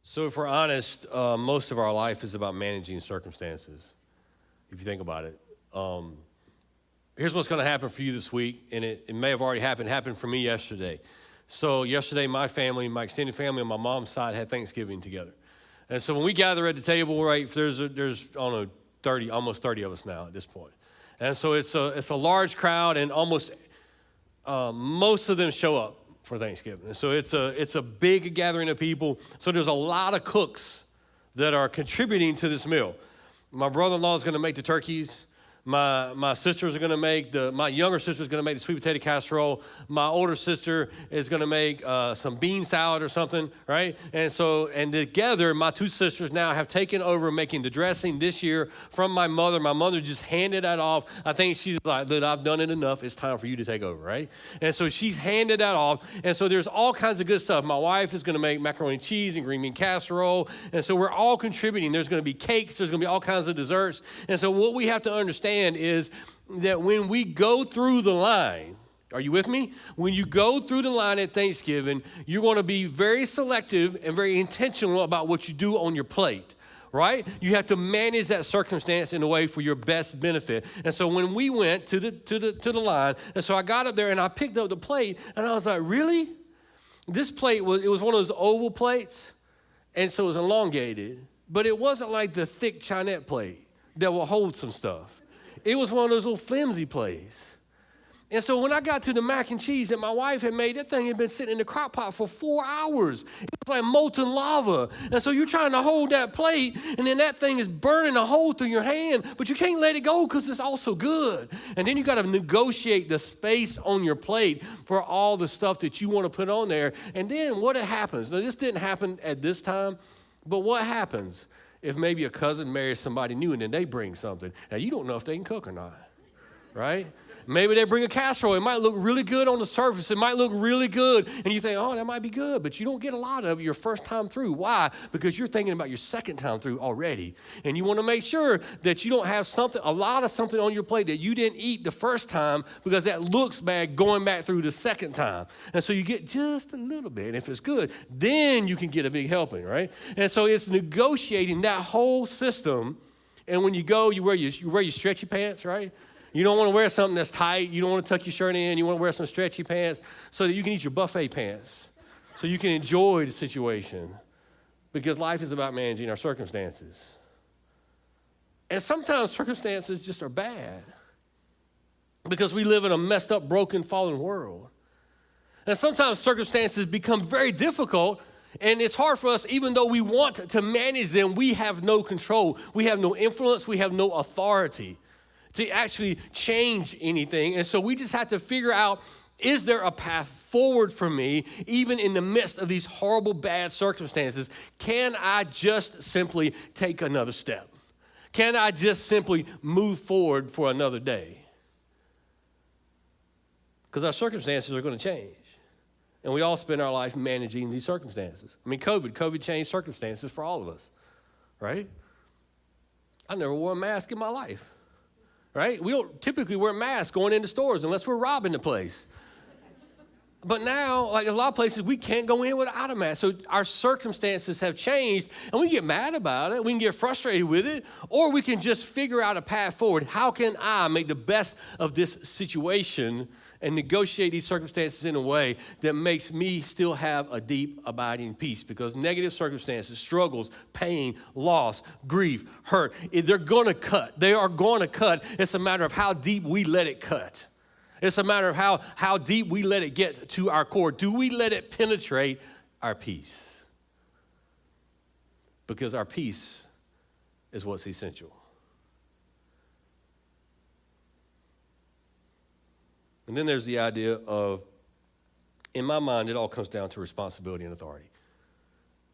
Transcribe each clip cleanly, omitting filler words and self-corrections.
So if we're honest, most of our life is about managing circumstances, if you think about it. Here's what's going to happen for you this week, and it may have already happened for me yesterday. So yesterday, my family, my extended family on my mom's side had Thanksgiving together. And so when we gather at the table, right, there's I don't know, almost 30 of us now at this point. And so it's a large crowd, and almost most of them show up for Thanksgiving. And so it's a big gathering of people. So there's a lot of cooks that are contributing to this meal. My brother-in-law is going to make the turkeys. My sisters are going to make my younger sister is going to make the sweet potato casserole. My older sister is going to make some bean salad or something, right? And together, my two sisters now have taken over making the dressing this year from my mother. My mother just handed that off. I think she's like, look, I've done it enough. It's time for you to take over, right? And so she's handed that off. And so there's all kinds of good stuff. My wife is going to make macaroni and cheese and green bean casserole. And so we're all contributing. There's going to be cakes. There's going to be all kinds of desserts. And so what we have to understand is that when we go through the line, are you with me? When you go through the line at Thanksgiving, you're going to be very selective and very intentional about what you do on your plate, right? You have to manage that circumstance in a way for your best benefit. And so when we went to the line, and so I got up there and I picked up the plate, and I was like, really? This plate was one of those oval plates, and so it was elongated, but it wasn't like the thick Chinette plate that will hold some stuff. It was one of those little flimsy plates. And so when I got to the mac and cheese that my wife had made, that thing had been sitting in the crock pot for 4 hours. It was like molten lava. And so you're trying to hold that plate, and then that thing is burning a hole through your hand, but you can't let it go because it's all so good. And then you got to negotiate the space on your plate for all the stuff that you want to put on there. And then what happens? Now, this didn't happen at this time, but what happens if maybe a cousin marries somebody new and then they bring something? Now, you don't know if they can cook or not, right? Maybe they bring a casserole. It might look really good on the surface. It might look really good. And you think, oh, that might be good. But you don't get a lot of it your first time through. Why? Because you're thinking about your second time through already. And you want to make sure that you don't have a lot of something on your plate that you didn't eat the first time, because that looks bad going back through the second time. And so you get just a little bit. And if it's good, then you can get a big helping, right? And so it's negotiating that whole system. And when you go, you wear your stretchy pants, right? You don't want to wear something that's tight. You don't want to tuck your shirt in. You want to wear some stretchy pants so that you can eat your buffet pants, so you can enjoy the situation, because life is about managing our circumstances. And sometimes circumstances just are bad because we live in a messed up, broken, fallen world. And sometimes circumstances become very difficult, and it's hard for us, even though we want to manage them. We have no control. We have no influence. We have no authority to actually change anything. And so we just have to figure out, is there a path forward for me, even in the midst of these horrible, bad circumstances? Can I just simply take another step? Can I just simply move forward for another day? Because our circumstances are going to change. And we all spend our life managing these circumstances. I mean, COVID changed circumstances for all of us, right? I never wore a mask in my life. Right? We don't typically wear masks going into stores unless we're robbing the place. But now, like a lot of places, we can't go in without a mask. So our circumstances have changed, and we get mad about it. We can get frustrated with it, or we can just figure out a path forward. How can I make the best of this situation and negotiate these circumstances in a way that makes me still have a deep, abiding peace? Because negative circumstances, struggles, pain, loss, grief, hurt, they're going to cut. They are going to cut. It's a matter of how deep we let it cut. It's a matter of how deep we let it get to our core. Do we let it penetrate our peace? Because our peace is what's essential. And then there's the idea of, in my mind, it all comes down to responsibility and authority,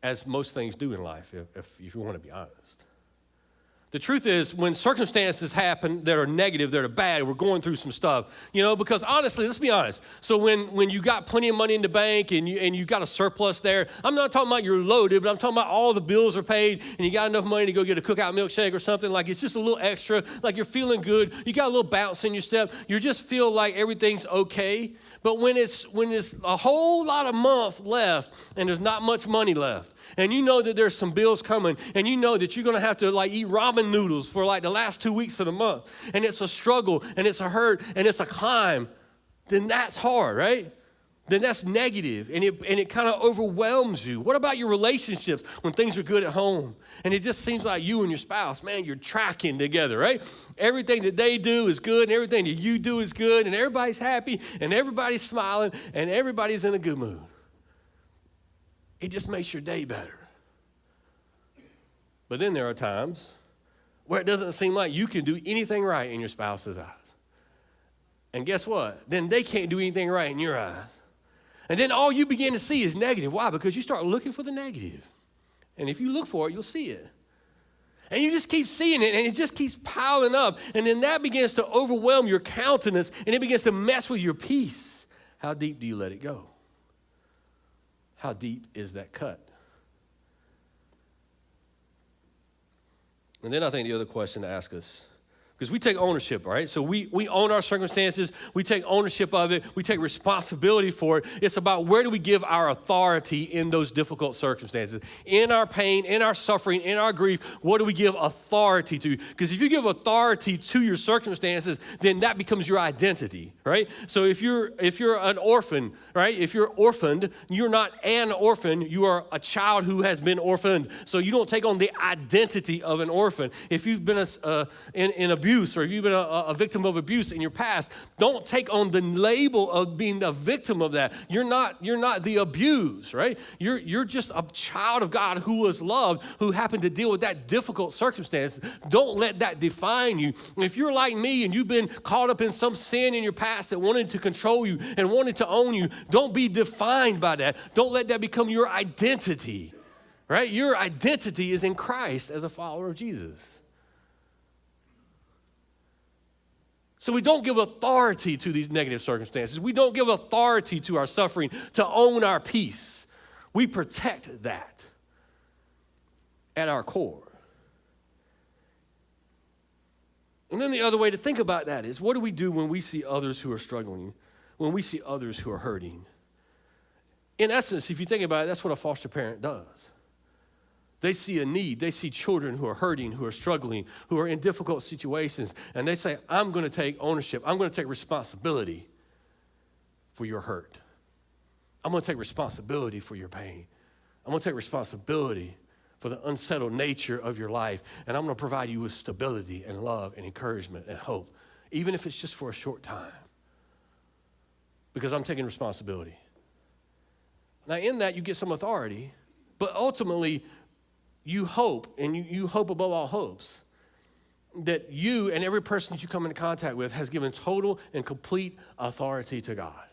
as most things do in life, if you want to be honest. The truth is, when circumstances happen that are negative, that are bad, we're going through some stuff, because honestly, let's be honest. So when you got plenty of money in the bank and you got a surplus there, I'm not talking about you're loaded, but I'm talking about all the bills are paid and you got enough money to go get a cookout milkshake or something, like it's just a little extra, like you're feeling good, you got a little bounce in your step, you just feel like everything's okay. But when it's a whole lot of month left and there's not much money left, and you know that there's some bills coming, and you know that you're going to have to like eat ramen noodles for like the last 2 weeks of the month, and it's a struggle, and it's a hurt, and it's a climb, then that's hard, right? Then that's negative, and it kind of overwhelms you. What about your relationships when things are good at home? And it just seems like you and your spouse, man, you're tracking together, right? Everything that they do is good, and everything that you do is good, and everybody's happy, and everybody's smiling, and everybody's in a good mood. It just makes your day better. But then there are times where it doesn't seem like you can do anything right in your spouse's eyes. And guess what? Then they can't do anything right in your eyes. And then all you begin to see is negative. Why? Because you start looking for the negative. And if you look for it, you'll see it. And you just keep seeing it, and it just keeps piling up. And then that begins to overwhelm your countenance, and it begins to mess with your peace. How deep do you let it go? How deep is that cut? And then I think the other question to ask us, because we take ownership, right? So we own our circumstances. We take ownership of it. We take responsibility for it. It's about where do we give our authority in those difficult circumstances. In our pain, in our suffering, in our grief, what do we give authority to? Because if you give authority to your circumstances, then that becomes your identity, right? So if you're an orphan, right? If you're orphaned, you're not an orphan. You are a child who has been orphaned. So you don't take on the identity of an orphan. If you've been in abuse, or if you've been a victim of abuse in your past, don't take on the label of being the victim of that. You're not the abused, right? You're just a child of God who was loved, who happened to deal with that difficult circumstance. Don't let that define you. If you're like me and you've been caught up in some sin in your past that wanted to control you and wanted to own you, don't be defined by that. Don't let that become your identity, right? Your identity is in Christ as a follower of Jesus. So we don't give authority to these negative circumstances. We don't give authority to our suffering to own our peace. We protect that at our core. And then the other way to think about that is, what do we do when we see others who are struggling, when we see others who are hurting? In essence, if you think about it, that's what a foster parent does. They see a need. They see children who are hurting, who are struggling, who are in difficult situations, and they say, I'm going to take ownership. I'm going to take responsibility for your hurt. I'm going to take responsibility for your pain. I'm going to take responsibility for the unsettled nature of your life, and I'm going to provide you with stability and love and encouragement and hope, even if it's just for a short time, because I'm taking responsibility. Now, in that, you get some authority, but ultimately, you hope, and you hope above all hopes, that you and every person that you come into contact with has given total and complete authority to God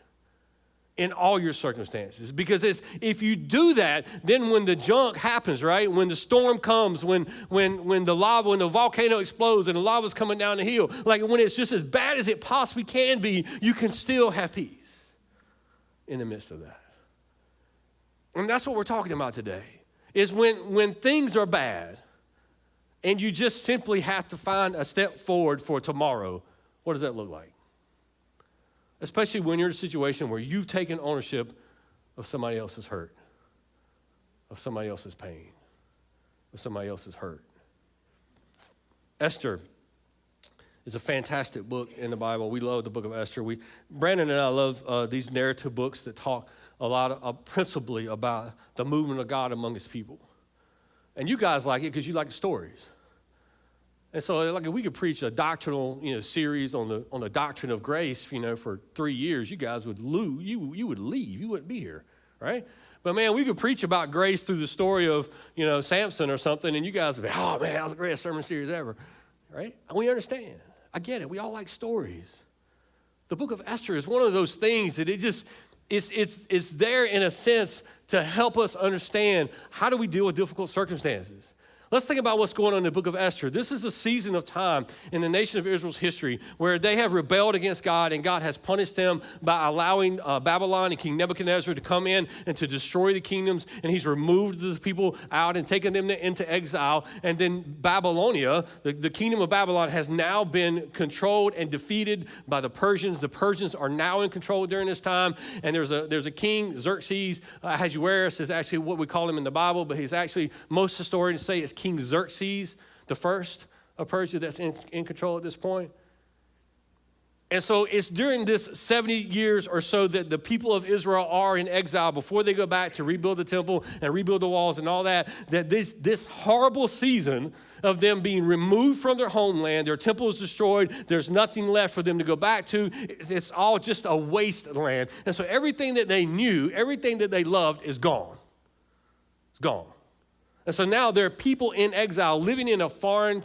in all your circumstances. Because if you do that, then when the junk happens, right? When the storm comes, when the volcano explodes and the lava's coming down the hill, like when it's just as bad as it possibly can be, you can still have peace in the midst of that. And that's what we're talking about today. Is when things are bad and you just simply have to find a step forward for tomorrow, what does that look like? Especially when you're in a situation where you've taken ownership of somebody else's hurt, of somebody else's pain, of somebody else's hurt. Esther is a fantastic book in the Bible. We love the book of Esther. Brandon and I love these narrative books that talk a lot principally about the movement of God among his people. And you guys like it because you like the stories. And so like if we could preach a doctrinal series on the doctrine of grace for 3 years, you guys would lose. You would leave. You wouldn't be here, right? But man, we could preach about grace through the story of Samson or something, and you guys would be, oh man, that was the greatest sermon series ever, right? And we understand. I get it. We all like stories. The book of Esther is one of those things that it's there in a sense to help us understand how do we deal with difficult circumstances. Let's think about what's going on in the book of Esther. This is a season of time in the nation of Israel's history where they have rebelled against God, and God has punished them by allowing Babylon and King Nebuchadnezzar to come in and to destroy the kingdoms, and he's removed the people out and taken them into exile. And then Babylonia, the kingdom of Babylon, has now been controlled and defeated by the Persians. The Persians are now in control during this time, and there's a king, Xerxes. Ahasuerus is actually what we call him in the Bible, but he's actually, most historians say it's King Xerxes, the first of Persia, that's in control at this point. And so it's during this 70 years or so that the people of Israel are in exile before they go back to rebuild the temple and rebuild the walls and all that this horrible season of them being removed from their homeland, their temple is destroyed, there's nothing left for them to go back to. It's all just a wasteland. And so everything that they knew, everything that they loved is gone. It's gone. And so now there are people in exile living in a foreign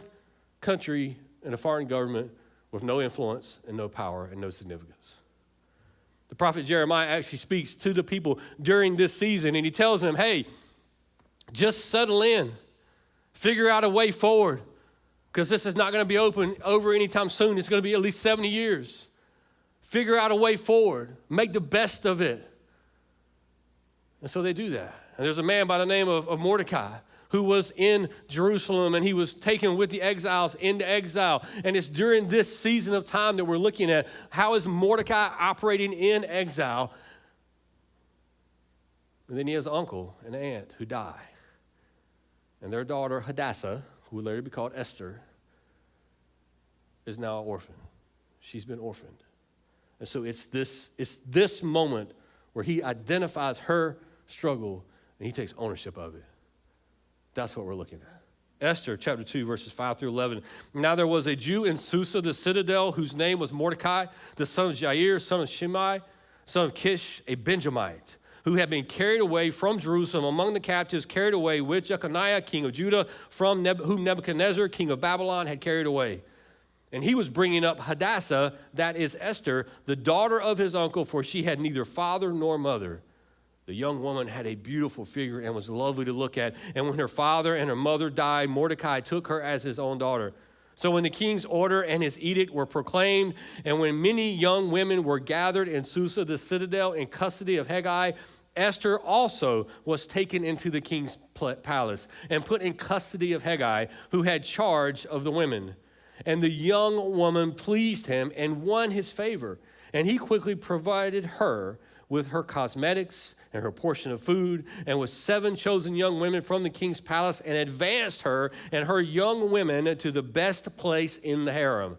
country and a foreign government with no influence and no power and no significance. The prophet Jeremiah actually speaks to the people during this season, and he tells them, hey, just settle in. Figure out a way forward, because this is not going to be over anytime soon. It's going to be at least 70 years. Figure out a way forward. Make the best of it. And so they do that. And there's a man by the name of Mordecai who was in Jerusalem, and he was taken with the exiles into exile. And it's during this season of time that we're looking at, how is Mordecai operating in exile? And then he has an uncle and an aunt who die. And their daughter, Hadassah, who would later be called Esther, is now an orphan. She's been orphaned. And so it's this moment where he identifies her struggle and he takes ownership of it. That's what we're looking at. Esther chapter 2, verses 5 through 11. Now there was a Jew in Susa, the citadel, whose name was Mordecai, the son of Jair, son of Shimei, son of Kish, a Benjamite, who had been carried away from Jerusalem among the captives, carried away with Jeconiah, king of Judah, from whom Nebuchadnezzar, king of Babylon, had carried away. And he was bringing up Hadassah, that is Esther, the daughter of his uncle, for she had neither father nor mother. The young woman had a beautiful figure and was lovely to look at. And when her father and her mother died, Mordecai took her as his own daughter. So when the king's order and his edict were proclaimed, and when many young women were gathered in Susa, the citadel, in custody of Hegai, Esther also was taken into the king's palace and put in custody of Hegai, who had charge of the women. And the young woman pleased him and won his favor. And he quickly provided her with her cosmetics and her portion of food, and with 7 chosen young women from the king's palace, and advanced her and her young women to the best place in the harem.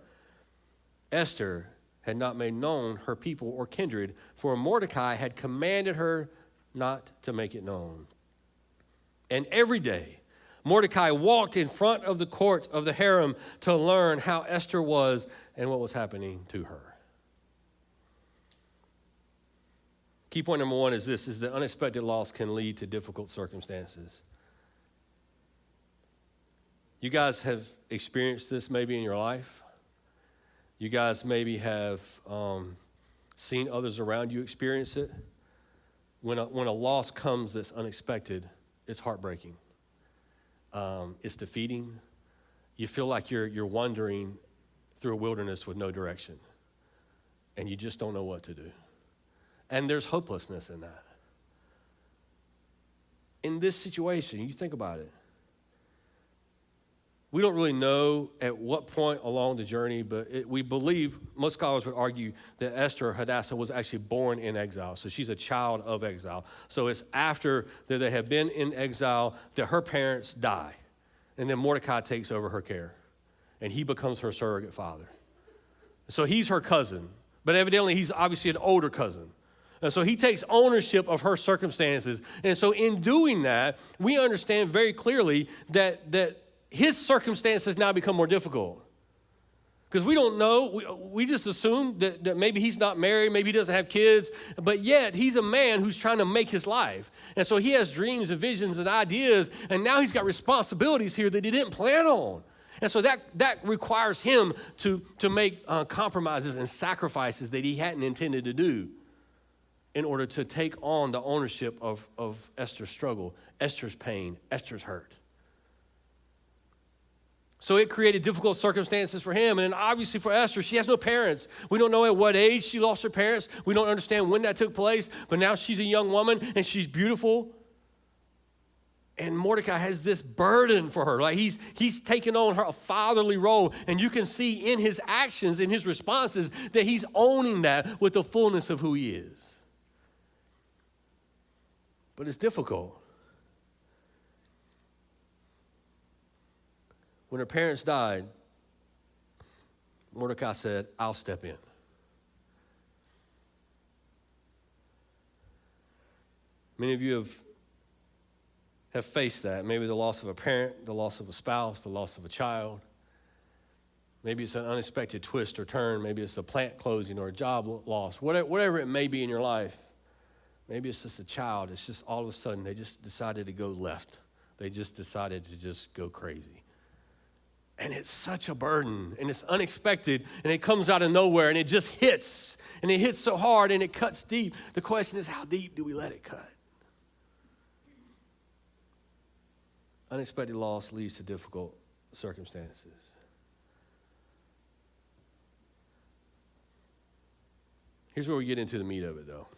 Esther had not made known her people or kindred, for Mordecai had commanded her not to make it known. And every day Mordecai walked in front of the court of the harem to learn how Esther was and what was happening to her. Key point number 1 is this, is that unexpected loss can lead to difficult circumstances. You guys have experienced this maybe in your life. You guys maybe have seen others around you experience it. When a loss comes that's unexpected, it's heartbreaking. It's defeating. You feel like you're wandering through a wilderness with no direction, and you just don't know what to do. And there's hopelessness in that. In this situation, you think about it. We don't really know at what point along the journey, but we believe, most scholars would argue, that Esther, Hadassah, was actually born in exile. So she's a child of exile. So it's after that they have been in exile that her parents die. And then Mordecai takes over her care. And he becomes her surrogate father. So he's her cousin. But evidently he's obviously an older cousin. And so he takes ownership of her circumstances. And so in doing that, we understand very clearly that his circumstances now become more difficult. Because we don't know, we just assume that maybe he's not married, maybe he doesn't have kids, but yet he's a man who's trying to make his life. And so he has dreams and visions and ideas, and now he's got responsibilities here that he didn't plan on. And so that requires him to make compromises and sacrifices that he hadn't intended to do in order to take on the ownership of Esther's struggle, Esther's pain, Esther's hurt. So it created difficult circumstances for him. And then obviously for Esther, she has no parents. We don't know at what age she lost her parents. We don't understand when that took place. But now she's a young woman and she's beautiful. And Mordecai has this burden for her. Like he's taken on a fatherly role. And you can see in his actions, in his responses, that he's owning that with the fullness of who he is. But it's difficult. When her parents died, Mordecai said, I'll step in. Many of you have faced that. Maybe the loss of a parent, the loss of a spouse, the loss of a child. Maybe it's an unexpected twist or turn. Maybe it's a plant closing or a job loss. Whatever it may be in your life. Maybe it's just a child. It's just all of a sudden they just decided to go left. They just decided to just go crazy. And it's such a burden, and it's unexpected, and it comes out of nowhere, and it just hits, and it hits so hard, and it cuts deep. The question is, how deep do we let it cut? Unexpected loss leads to difficult circumstances. Here's where we get into the meat of it, though.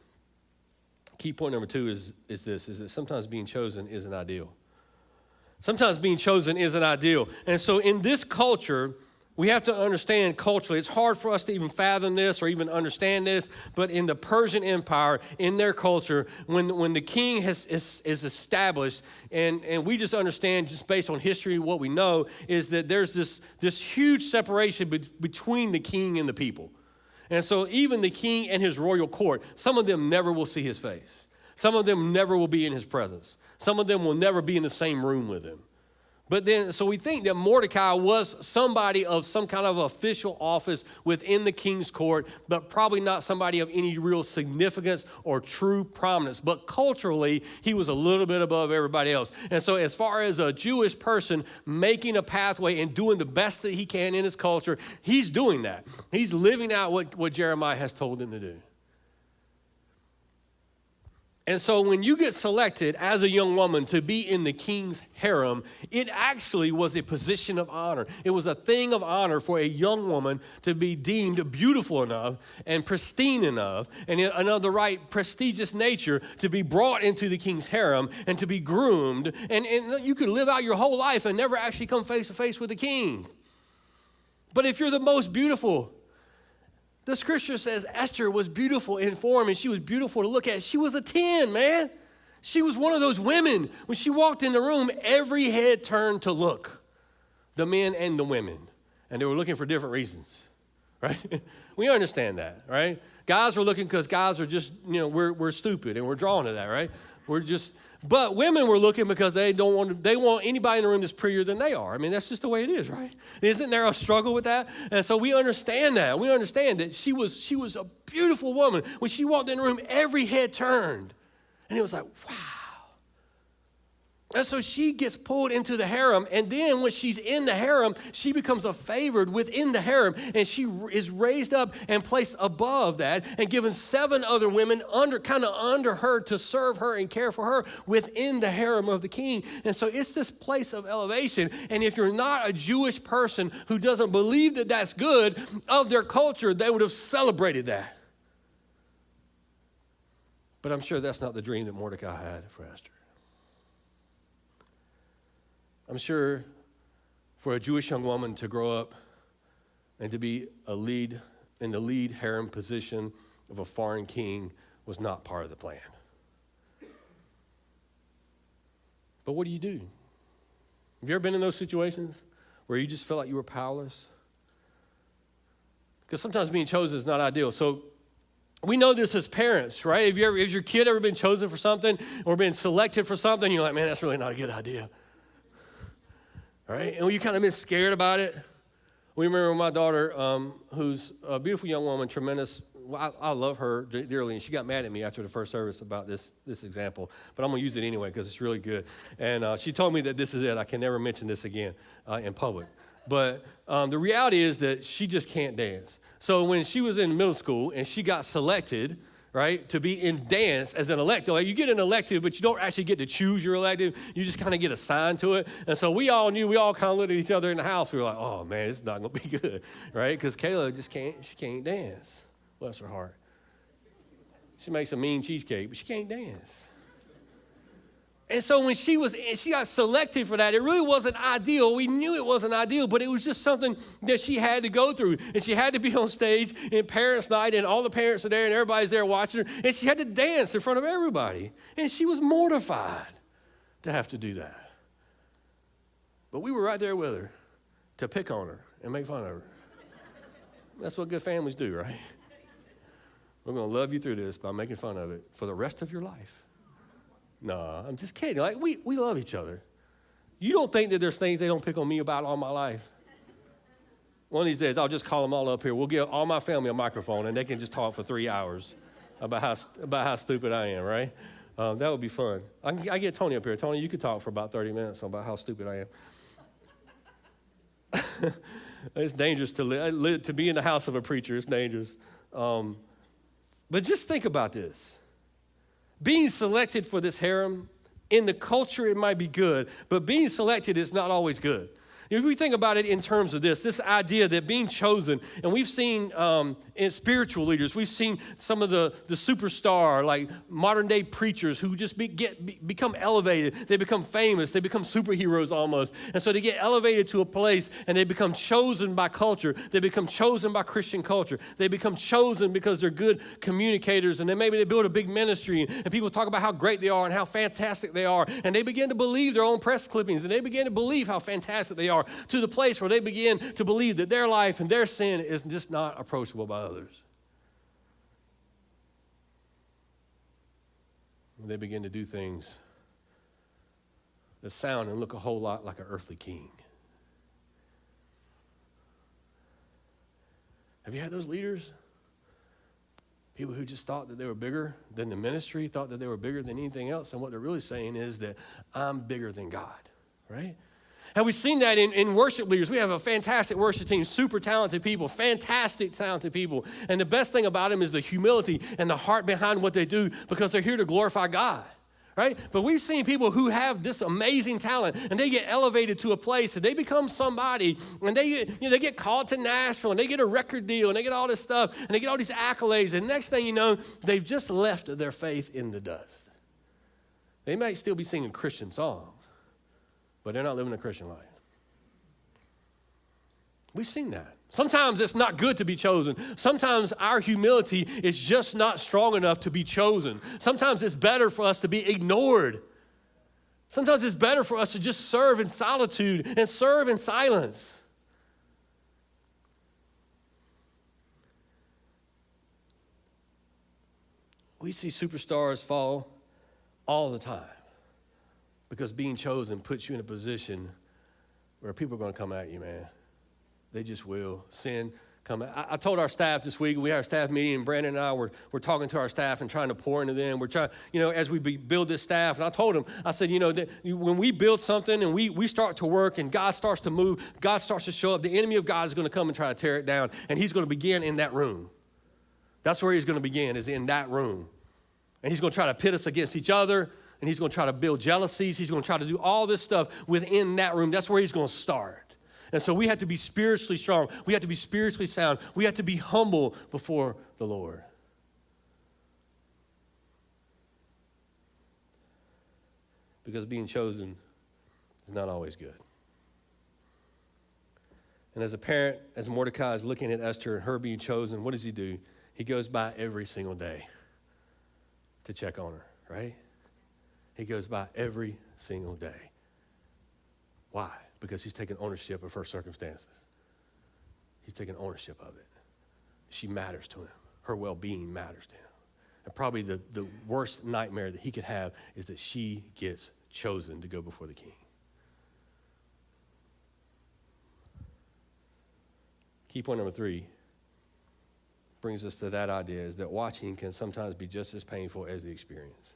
Key point number 2 is that sometimes being chosen isn't ideal. Sometimes being chosen isn't ideal. And so in this culture, we have to understand culturally, it's hard for us to even fathom this or even understand this, but in the Persian Empire, in their culture, when the king is established, and we just understand just based on history, what we know is that there's this huge separation between the king and the people. And so even the king and his royal court, some of them never will see his face. Some of them never will be in his presence. Some of them will never be in the same room with him. But then, so we think that Mordecai was somebody of some kind of official office within the king's court, but probably not somebody of any real significance or true prominence. But culturally, he was a little bit above everybody else. And so as far as a Jewish person making a pathway and doing the best that he can in his culture, he's doing that. He's living out what Jeremiah has told him to do. And so when you get selected as a young woman to be in the king's harem, it actually was a position of honor. It was a thing of honor for a young woman to be deemed beautiful enough and pristine enough and of the right prestigious nature to be brought into the king's harem and to be groomed. And you could live out your whole life and never actually come face to face with the king. But if you're the most beautiful, the scripture says Esther was beautiful in form and she was beautiful to look at. She was a 10, man. She was one of those women. When she walked in the room, every head turned to look, the men and the women. And they were looking for different reasons, right? We understand that, right? Guys were looking because guys are just, we're stupid and we're drawn to that, right? But women were looking because they want anybody in the room that's prettier than they are. I mean, that's just the way it is, right? Isn't there a struggle with that? And so we understand that. We understand that she was a beautiful woman. When she walked in the room, every head turned. And it was like, wow. And so she gets pulled into the harem, and then when she's in the harem, she becomes a favored within the harem, and she is raised up and placed above that and given 7 other women under her to serve her and care for her within the harem of the king. And so it's this place of elevation, and if you're not a Jewish person who doesn't believe that that's good of their culture, they would have celebrated that. But I'm sure that's not the dream that Mordecai had for Esther. I'm sure for a Jewish young woman to grow up and to be in the lead harem position of a foreign king was not part of the plan. But what do you do? Have you ever been in those situations where you just felt like you were powerless? Because sometimes being chosen is not ideal. So we know this as parents, right? Has your kid ever been chosen for something or been selected for something? You're like, man, that's really not a good idea. Right? And you kind of been scared about it. We remember my daughter, who's a beautiful young woman, tremendous. I love her dearly, and she got mad at me after the first service about this example. But I'm going to use it anyway because it's really good. And she told me that this is it. I can never mention this again in public. But the reality is that she just can't dance. So when she was in middle school and she got selected right? To be in dance as an elective. Like you get an elective, but you don't actually get to choose your elective. You just kind of get assigned to it. And so we all kind of looked at each other in the house. We were like, oh man, this is not going to be good, right? Because Kayla she can't dance. Bless her heart. She makes a mean cheesecake, but she can't dance. And so when she got selected for that, it really wasn't ideal. We knew it wasn't ideal, but it was just something that she had to go through. And she had to be on stage in parents' night, and all the parents are there, and everybody's there watching her. And she had to dance in front of everybody. And she was mortified to have to do that. But we were right there with her to pick on her and make fun of her. That's what good families do, right? We're going to love you through this by making fun of it for the rest of your life. No, I'm just kidding. Like, we love each other. You don't think that there's things they don't pick on me about all my life? One of these days, I'll just call them all up here. We'll give all my family a microphone, and they can just talk for 3 hours about how stupid I am, right? That would be fun. I get Tony up here. Tony, you could talk for about 30 minutes about how stupid I am. It's dangerous to be in the house of a preacher. It's dangerous. But just think about this. Being selected for this harem, in the culture it might be good, but being selected is not always good. If we think about it in terms of this idea that being chosen, and we've seen in spiritual leaders, we've seen some of the superstar, like modern day preachers who just become elevated. They become famous. They become superheroes almost. And so they get elevated to a place and they become chosen by culture. They become chosen by Christian culture. They become chosen because they're good communicators, and then maybe they build a big ministry and people talk about how great they are and how fantastic they are. And they begin to believe their own press clippings, and they begin to believe how fantastic they are, to the place where they begin to believe that their life and their sin is just not approachable by others. When they begin to do things that sound and look a whole lot like an earthly king. Have you had those leaders? People who just thought that they were bigger than the ministry, thought that they were bigger than anything else, and what they're really saying is that I'm bigger than God, right? And we've seen that in worship leaders. We have a fantastic worship team, super talented people, fantastic talented people. And the best thing about them is the humility and the heart behind what they do, because they're here to glorify God, right? But we've seen people who have this amazing talent, and they get elevated to a place, and they become somebody, and they get called to Nashville, and they get a record deal, and they get all this stuff, and they get all these accolades, and next thing you know, they've just left their faith in the dust. They might still be singing Christian songs, but they're not living a Christian life. We've seen that. Sometimes it's not good to be chosen. Sometimes our humility is just not strong enough to be chosen. Sometimes it's better for us to be ignored. Sometimes it's better for us to just serve in solitude and serve in silence. We see superstars fall all the time, because being chosen puts you in a position where people are going to come at you, man. They just will. Sin come at. I told our staff this week, we had our staff meeting, and Brandon and I were talking to our staff and trying to pour into them. We're trying, as we build this staff, and I told them, I said, that when we build something and we start to work and God starts to move, God starts to show up, the enemy of God is going to come and try to tear it down, and he's going to begin in that room. That's where he's going to begin, is in that room. And he's going to try to pit us against each other, and he's going to try to build jealousies. He's going to try to do all this stuff within that room. That's where he's going to start. And so we have to be spiritually strong. We have to be spiritually sound. We have to be humble before the Lord. Because being chosen is not always good. And as a parent, as Mordecai is looking at Esther and her being chosen, what does he do? He goes by every single day to check on her, right? He goes by every single day. Why? Because he's taking ownership of her circumstances. He's taking ownership of it. She matters to him. Her well-being matters to him. And probably the worst nightmare that he could have is that she gets chosen to go before the king. Key point number 3 brings us to that idea, is that watching can sometimes be just as painful as the experience.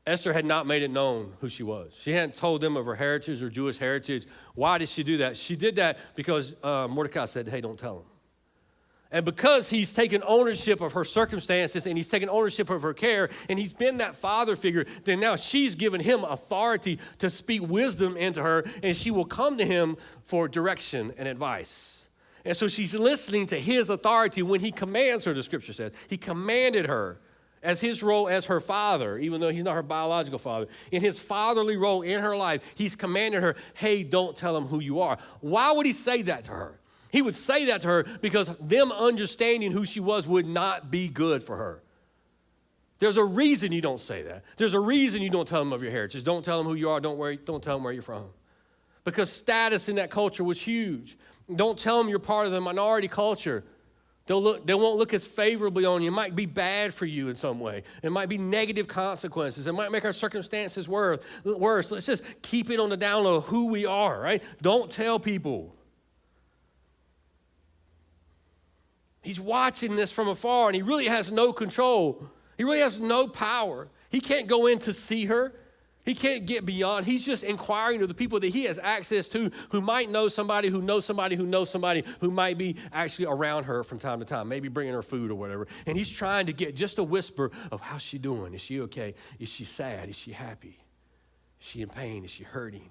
Esther had not made it known who she was. She hadn't told them of her heritage or Jewish heritage. Why did she do that? She did that because Mordecai said, hey, don't tell them. And because he's taken ownership of her circumstances and he's taken ownership of her care and he's been that father figure, then now she's given him authority to speak wisdom into her, and she will come to him for direction and advice. And so she's listening to his authority when he commands her, the scripture says. He commanded her as his role as her father, even though he's not her biological father. In his fatherly role in her life, he's commanded her, hey, don't tell him who you are. Why would he say that to her? He would say that to her because them understanding who she was would not be good for her. There's a reason you don't say that. There's a reason you don't tell them of your heritage. Don't tell them who you are. Don't tell them where you're from. Because status in that culture was huge. Don't tell them you're part of the minority culture. They won't look as favorably on you. It might be bad for you in some way. It might be negative consequences. It might make our circumstances worse. Let's just keep it on the down low, who we are, right? Don't tell people. He's watching this from afar, and he really has no control. He really has no power. He can't go in to see her. He can't get beyond. He's just inquiring of the people that he has access to who might know somebody who knows somebody who knows somebody who might be actually around her from time to time, maybe bringing her food or whatever. And he's trying to get just a whisper of how's she doing? Is she okay? Is she sad? Is she happy? Is she in pain? Is she hurting?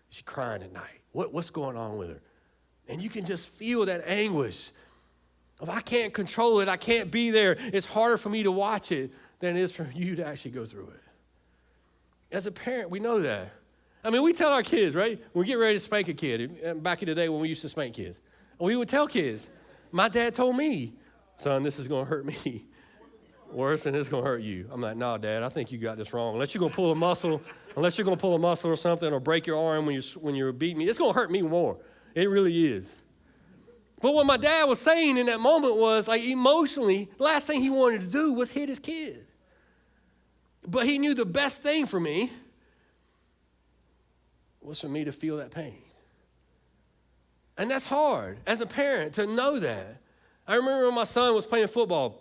Is she crying at night? What's going on with her? And you can just feel that anguish. If I can't control it, I can't be there, it's harder for me to watch it than it is for you to actually go through it. As a parent, we know that. I mean, we tell our kids, right? We get ready to spank a kid. Back in the day when we used to spank kids, we would tell kids, my dad told me, son, this is going to hurt me worse than it's going to hurt you. I'm like, no, Dad, I think you got this wrong. Unless you're going to pull a muscle or something or break your arm when you're beating me, it's going to hurt me more. It really is. But what my dad was saying in that moment was, like, emotionally, the last thing he wanted to do was hit his kid. But he knew the best thing for me was for me to feel that pain. And that's hard as a parent to know that. I remember when my son was playing football.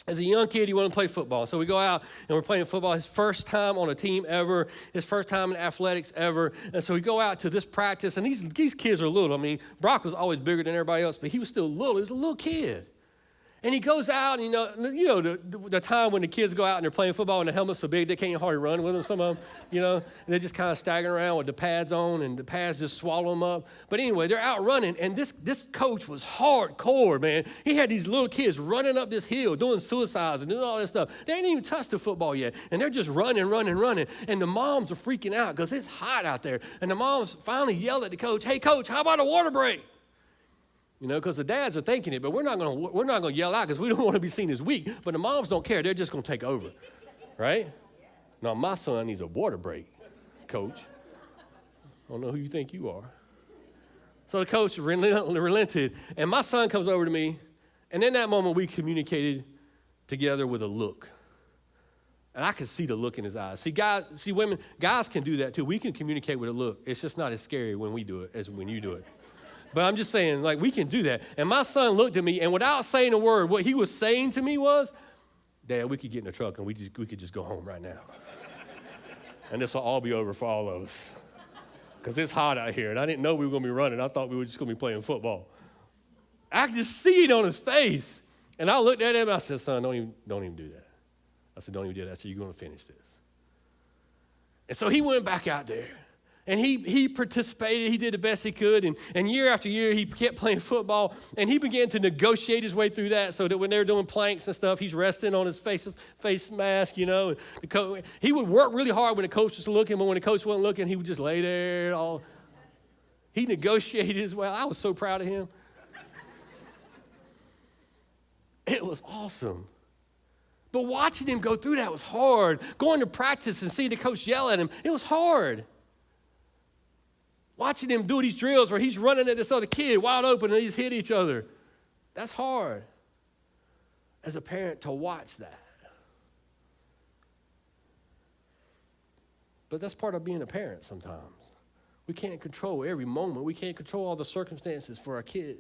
As a young kid, he wanted to play football. So we go out and we're playing football. His first time on a team ever. His first time in athletics ever. And so we go out to this practice. And these kids are little. I mean, Brock was always bigger than everybody else, but he was still little. He was a little kid. And he goes out, and you know the time when the kids go out and they're playing football and the helmet's so big they can't hardly run with them, some of them, and they're just kind of staggering around with the pads on, and the pads just swallow them up. But anyway, they're out running, and this coach was hardcore, man. He had these little kids running up this hill, doing suicides and doing all this stuff. They ain't even touched the football yet, and they're just running. And the moms are freaking out because it's hot out there. And the moms finally yell at the coach, hey, coach, how about a water break? Because the dads are thinking it, but we're not going to yell out because we don't want to be seen as weak. But the moms don't care. They're just going to take over, right? Now, my son needs a water break, coach. I don't know who you think you are. So the coach relented, and my son comes over to me, and in that moment, we communicated together with a look. And I could see the look in his eyes. Guys can do that too. We can communicate with a look. It's just not as scary when we do it as when you do it. But I'm just saying, like, we can do that. And my son looked at me, and without saying a word, what he was saying to me was, Dad, we could get in the truck, and we could just go home right now. And this will all be over for all of us. Because it's hot out here, and I didn't know we were going to be running. I thought we were just going to be playing football. I could just see it on his face. And I looked at him, and I said, son, don't even do that. I said, don't even do that. I said, you're going to finish this. And so he went back out there. And he participated. He did the best he could. And year after year, he kept playing football. And he began to negotiate his way through that so that when they were doing planks and stuff, he's resting on his face mask, He would work really hard when the coach was looking, but when the coach wasn't looking, he would just lay there. He negotiated his way. I was so proud of him. It was awesome. But watching him go through that was hard. Going to practice and seeing the coach yell at him, it was hard. Watching him do these drills where he's running at this other kid wide open and they just hit each other. That's hard as a parent to watch that. But that's part of being a parent sometimes. We can't control every moment. We can't control all the circumstances for our kid.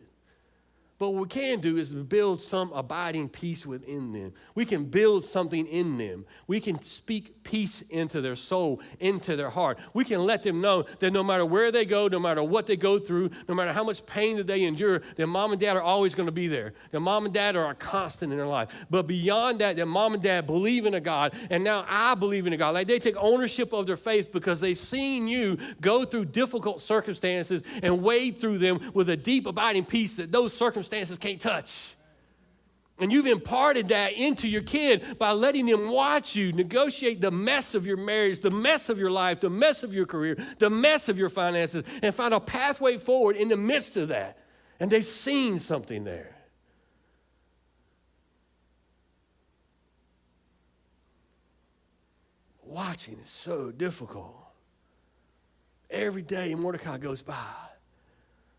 But what we can do is build some abiding peace within them. We can build something in them. We can speak peace into their soul, into their heart. We can let them know that no matter where they go, no matter what they go through, no matter how much pain that they endure, their mom and dad are always going to be there. Their mom and dad are a constant in their life. But beyond that, their mom and dad believe in a God, and now I believe in a God. Like they take ownership of their faith because they've seen you go through difficult circumstances and wade through them with a deep abiding peace that those circumstances can't touch. And you've imparted that into your kid by letting them watch you negotiate the mess of your marriage, the mess of your life, the mess of your career, the mess of your finances, and find a pathway forward in the midst of that. And they've seen something there. Watching is so difficult. Every day Mordecai goes by.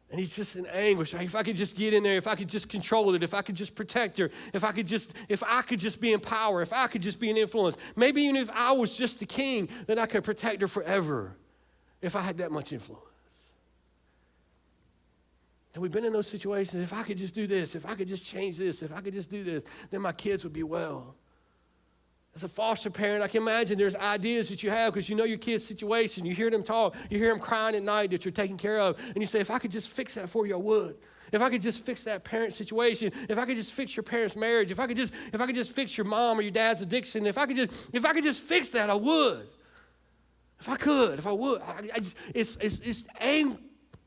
And he's just in anguish. If I could just get in there, if I could just control it, if I could just protect her, if I could just be in power, if I could just be an influence. Maybe even if I was just the king, then I could protect her forever if I had that much influence. And we've been in those situations. If I could just do this, if I could just change this, if I could just do this, then my kids would be well. As a foster parent, I can imagine there's ideas that you have because you know your kid's situation. You hear them talk. You hear them crying at night that you're taking care of. And you say, if I could just fix that for you, I would. If I could just fix that parent situation, if I could just fix your parents' marriage, if I could just fix your mom or your dad's addiction, if I could just fix that, I would. If I could, if I would. It's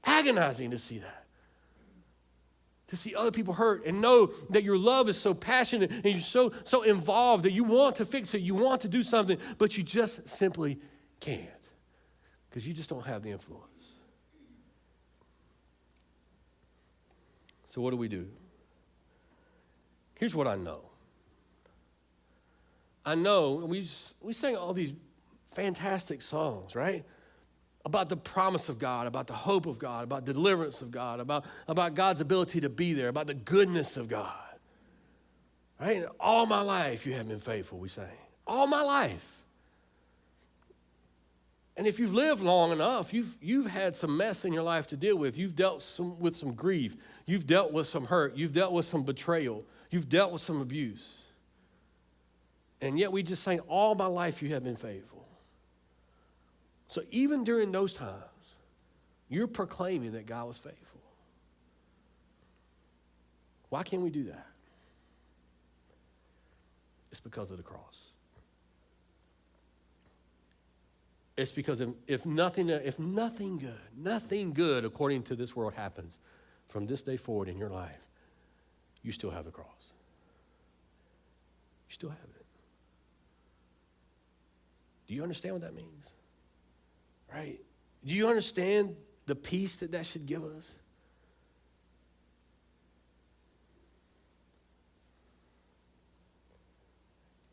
agonizing to see that. To see other people hurt and know that your love is so passionate and you're so involved that you want to fix it, you want to do something, but you just simply can't because you just don't have the influence. So what do? Here's what I know. I know we sang all these fantastic songs, right? About the promise of God, about the hope of God, about the deliverance of God, about God's ability to be there, about the goodness of God. Right? All my life you have been faithful, we say. All my life. And if you've lived long enough, you've had some mess in your life to deal with. You've dealt with some grief. You've dealt with some hurt. You've dealt with some betrayal. You've dealt with some abuse. And yet we just say, all my life you have been faithful. So even during those times, you're proclaiming that God was faithful. Why can't we do that? It's because of the cross. It's because if nothing good according to this world happens from this day forward in your life, you still have the cross. You still have it. Do you understand what that means? Right? Do you understand the peace that should give us?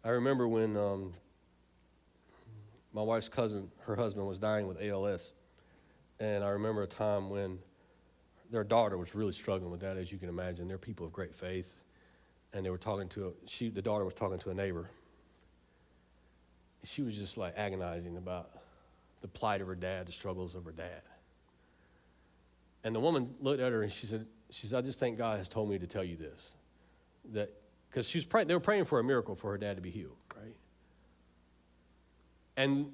I remember when my wife's cousin, her husband was dying with ALS. And I remember a time when their daughter was really struggling with that, as you can imagine. They're people of great faith. And they were the daughter was talking to a neighbor. And she was just like agonizing about the plight of her dad, the struggles of her dad. And the woman looked at her and she said, I just think God has told me to tell you this. That because they were praying for a miracle for her dad to be healed, right? And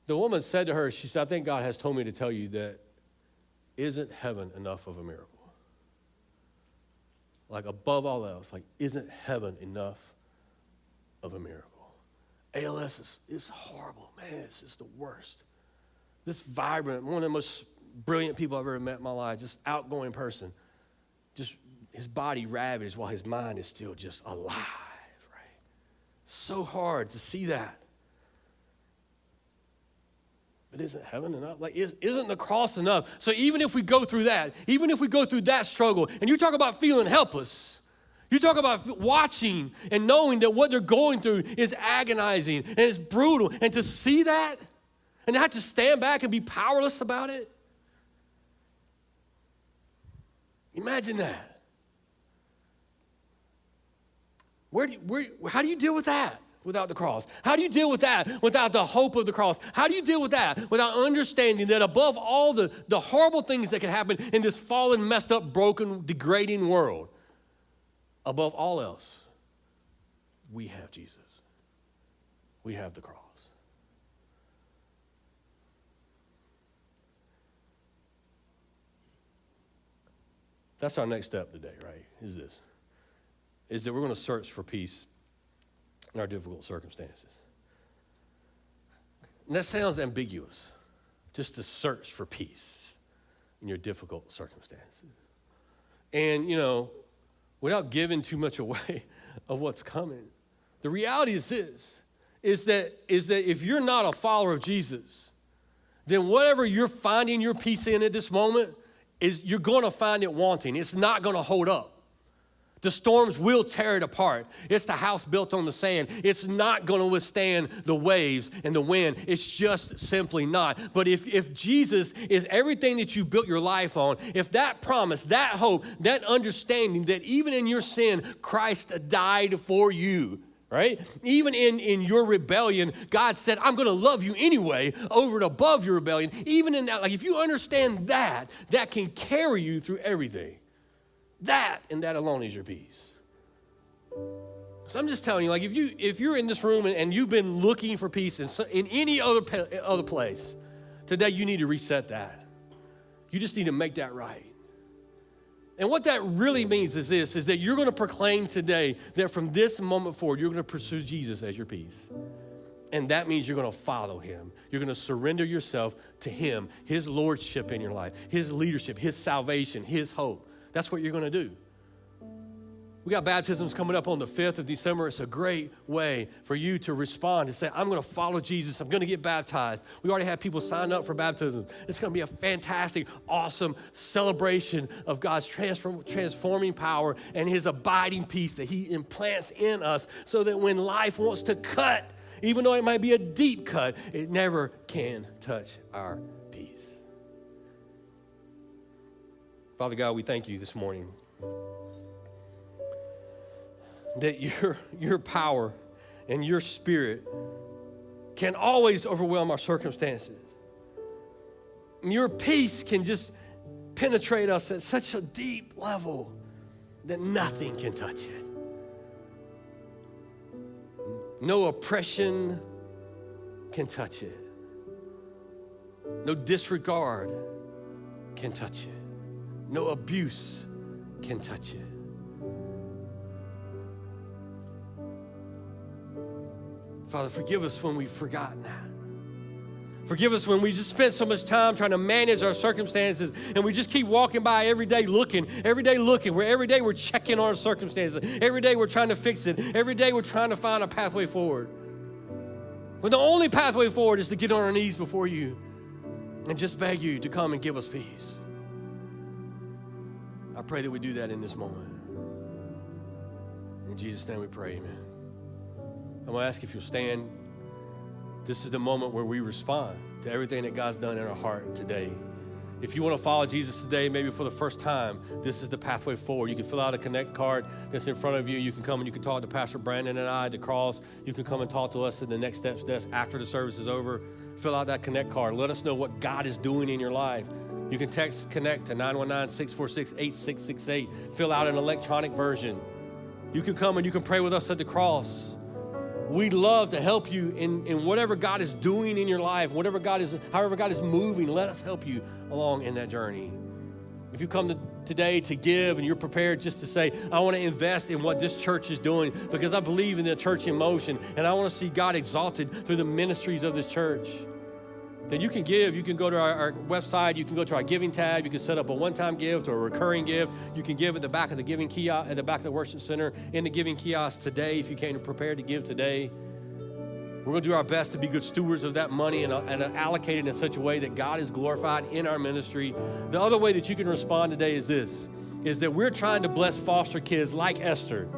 the woman said to her, she said, I think God has told me to tell you that isn't heaven enough of a miracle? Like above all else, like isn't heaven enough of a miracle? ALS is horrible, man. It's just the worst. This vibrant, one of the most brilliant people I've ever met in my life, just outgoing person, just his body ravaged while his mind is still just alive, right? So hard to see that. But isn't heaven enough? Like, isn't the cross enough? So even if we go through that, even if we go through that struggle, and you talk about feeling helpless, you talk about watching and knowing that what they're going through is agonizing and it's brutal. And to see that and not to stand back and be powerless about it. Imagine that. How do you deal with that? without the cross? How do you deal with that without the hope of the cross? How do you deal with that without understanding that above all the horrible things that can happen in this fallen, messed up, broken, degrading world, above all else, we have Jesus. We have the cross. That's our next step today, right? Is that we're going to search for peace in our difficult circumstances. And that sounds ambiguous, just to search for peace in your difficult circumstances. And, without giving too much away of what's coming, the reality is this, is that if you're not a follower of Jesus, then whatever you're finding your peace in at this moment, you're going to find it wanting. It's not going to hold up. The storms will tear it apart. It's the house built on the sand. It's not going to withstand the waves and the wind. It's just simply not. But if Jesus is everything that you built your life on, if that promise, that hope, that understanding that even in your sin, Christ died for you, right? Even in your rebellion, God said, I'm going to love you anyway, over and above your rebellion. Even in that, if you understand that can carry you through everything. That and that alone is your peace. So I'm just telling you, if you're in this room and you've been looking for peace in any other place, today you need to reset that. You just need to make that right. And what that really means is that you're going to proclaim today that from this moment forward, you're going to pursue Jesus as your peace. And that means you're going to follow him. You're going to surrender yourself to him, his lordship in your life, his leadership, his salvation, his hope. That's what you're going to do. We got baptisms coming up on the 5th of December. It's a great way for you to respond, to say, I'm going to follow Jesus. I'm going to get baptized. We already have people signed up for baptism. It's going to be a fantastic, awesome celebration of God's transforming power and his abiding peace that he implants in us so that when life wants to cut, even though it might be a deep cut, it never can touch our peace. Father God, we thank you this morning that your power and your spirit can always overwhelm our circumstances. And your peace can just penetrate us at such a deep level that nothing can touch it. No oppression can touch it. No disregard can touch it. No abuse can touch it. Father, forgive us when we've forgotten that. Forgive us when we just spent so much time trying to manage our circumstances and we just keep walking by every day looking. Every day we're checking our circumstances. Every day we're trying to fix it. Every day we're trying to find a pathway forward. When the only pathway forward is to get on our knees before you and just beg you to come and give us peace. I pray that we do that in this moment. In Jesus' name we pray, amen. I'm going to ask if you'll stand. This is the moment where we respond to everything that God's done in our heart today. If you want to follow Jesus today, maybe for the first time, this is the pathway forward. You can fill out a Connect card that's in front of you. You can come and you can talk to Pastor Brandon and I at the cross. You can come and talk to us at the Next Steps desk after the service is over. Fill out that Connect card. Let us know what God is doing in your life. You can text Connect to 919-646-8668. Fill out an electronic version. You can come and you can pray with us at the cross. We'd love to help you in whatever God is doing in your life, however God is moving, let us help you along in that journey. If you come today to give and you're prepared just to say, I want to invest in what this church is doing because I believe in the church in motion and I want to see God exalted through the ministries of this church, then you can give. You can go to our website. You can go to our giving tab. You can set up a one-time gift or a recurring gift. You can give at the back of the giving kiosk, at the back of the worship center, in the giving kiosk today if you came prepared to give today. We're going to do our best to be good stewards of that money and allocate it in such a way that God is glorified in our ministry. The other way that you can respond today is that we're trying to bless foster kids like Esther.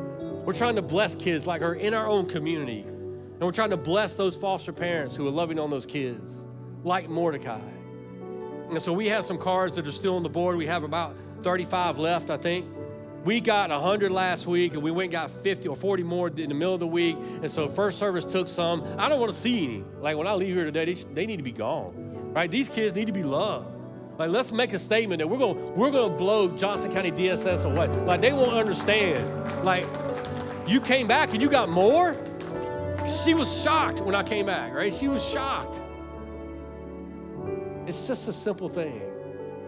We're trying to bless kids like her in our own community. And we're trying to bless those foster parents who are loving on those kids, like Mordecai. And so we have some cards that are still on the board. We have about 35 left, I think. We got 100 last week, and we went and got 50 or 40 more in the middle of the week. And so first service took some. I don't want to see any. Like when I leave here today, they need to be gone, right? These kids need to be loved. Like let's make a statement that we're gonna blow Johnson County DSS away. Like they won't understand. Like you came back and you got more. She was shocked when I came back, right? She was shocked. It's just a simple thing.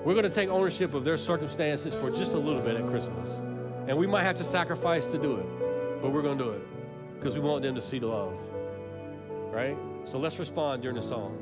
We're going to take ownership of their circumstances for just a little bit at Christmas. And we might have to sacrifice to do it, but we're going to do it because we want them to see the love, right? So let's respond during the song.